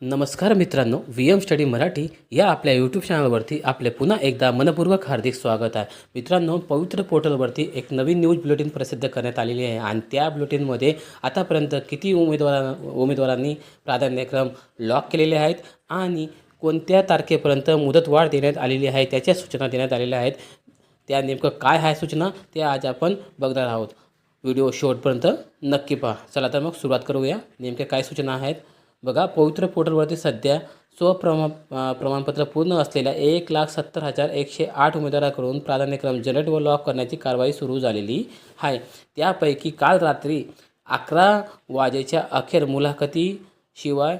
नमस्कार मित्रांनो, VM study Marathi या आपल्या यूट्यूब चॅनलवरती आपले पुन्हा एकदा मनपूर्वक हार्दिक स्वागत आहे. मित्रांनो, पवित्र पोर्टलवरती एक नवीन न्यूज बुलेटिन प्रसिद्ध करण्यात आलेली आहे आणि त्या बुलेटिनमध्ये आतापर्यंत किती उमेदवारांनी प्राधान्यक्रम लॉक केलेले आहेत आणि कोणत्या तारखेपर्यंत मुदतवाढ देण्यात आलेली आहे त्याच्या सूचना देण्यात आलेल्या आहेत. त्या नेमकं काय आहे सूचना ते आज आपण बघणार आहोत. व्हिडिओ शेवटपर्यंत नक्की पहा. चला तर मग सुरुवात करूया. नेमक्या काय सूचना आहेत बघा. पवित्र पोर्टलवरती सध्या प्रमाणपत्र पूर्ण असलेल्या 1,70,108 उमेदवारांकडून प्राधान्यक्रम जनरेट व लॉक करण्याची कारवाई सुरू झालेली आहे. त्यापैकी काल रात्री 11 वाजेच्या अखेर मुलाखतीशिवाय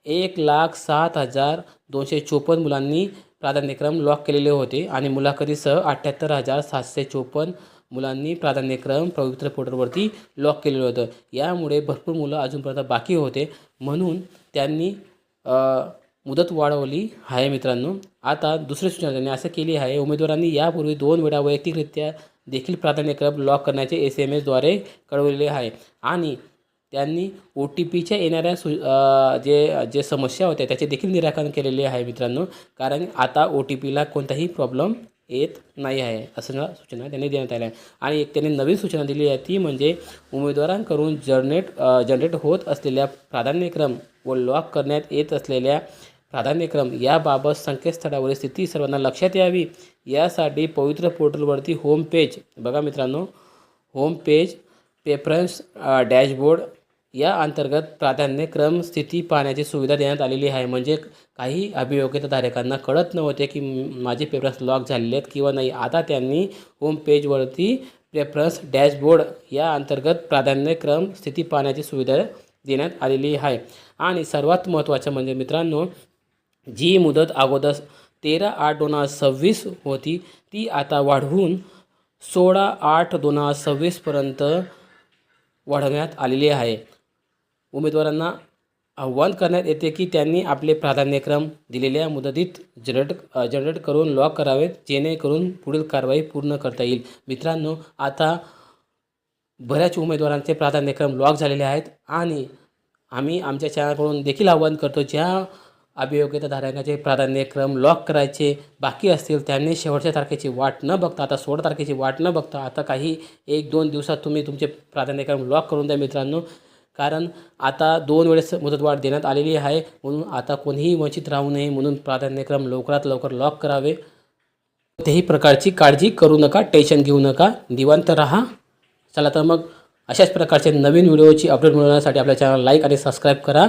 1,07,254 मुलांनी प्राधान्यक्रम लॉक केलेले होते आणि मुलाखतीसह 78,754 मुलांनी प्राधान्यक्रम पवित्र पोर्टलवरती लॉक केलेलं होतं. यामुळे भरपूर मुलं अजूनपर्यंत बाकी होते, म्हणून त्यांनी मुदत वाढवली आहे. मित्रांनो, आता दुसरी सूचना त्यांनी असं केली आहे. उमेदवारांनी यापूर्वी 2 वेळा वैयक्तिकरित्या देखील प्राधान्यक्रम लॉक करण्याचे SMS द्वारे कळवलेले आहे आणि त्यांनी OTPच्या येणाऱ्या जे समस्या होत्या त्याचे देखील निराकरण केलेले आहे. मित्रांनो, कारण आता OTPला कोणताही प्रॉब्लेम येत नाही आहे असं सूचना त्यांनी देण्यात आल्या. आणि एक त्यांनी नवीन सूचना दिली आहे, ती म्हणजे उमेदवारांकडून जनरेट होत असलेल्या प्राधान्यक्रम व लॉक करण्यात येत असलेल्या प्राधान्यक्रम याबाबत संकेतस्थळावरील स्थिती सर्वांना लक्षात यावी यासाठी पवित्र पोर्टलवरती होम पेज बघा मित्रांनो, होम पेज प्रेफरन्स डॅशबोर्ड या अंतर्गत प्राधान्यक्रम स्थिती पाहण्याची सुविधा देण्यात आलेली आहे. म्हणजे काही अभियोग्यताधारकांना कळत नव्हते की माझे प्रेफरन्स लॉक झालेले आहेत किंवा नाही. आता त्यांनी होम पेजवरती प्रेफरन्स डॅशबोर्ड या अंतर्गत प्राधान्यक्रम स्थिती पाहण्याची सुविधा देण्यात आलेली आहे. आणि सर्वात महत्त्वाचं म्हणजे मित्रांनो, जी मुदत अगोदर 13/8/2026 होती ती आता वाढवून 16/8/2026पर्यंत वाढवण्यात आलेली आहे. उमेदवारांना आव्हान करण्यात येते की त्यांनी आपले प्राधान्यक्रम दिलेल्या मुदतीत जनरेट करून लॉक करावेत, जेणेकरून पुढील कारवाई पूर्ण करता येईल. मित्रांनो, आता बऱ्याच उमेदवारांचे प्राधान्यक्रम लॉक झालेले आहेत आणि आम्ही आमच्या चॅनलकडून देखील आवाहन करतो, ज्या अभियोग्यताधारकांचे प्राधान्यक्रम लॉक करायचे बाकी असतील त्यांनी शेवटच्या तारखेची वाट न बघता, आता 16 तारखेची वाट न बघता आता काही 1-2 दिवसात तुम्ही तुमचे प्राधान्यक्रम लॉक करून द्या मित्रांनो. कारण आता 2 वेळेस मुदतवाढ देण्यात आलेली आहे, म्हणून आता कोणीही वंचित राहू नये, म्हणून प्राधान्यक्रम लवकरात लवकर लॉक करावे. कोणत्याही प्रकारची काळजी करू नका, टेन्शन घेऊ नका, निवांत राहा. चला तर मग अशाच प्रकारचे नवीन व्हिडिओची अपडेट मिळवण्यासाठी आपल्या चॅनल लाईक आणि सबस्क्राईब करा.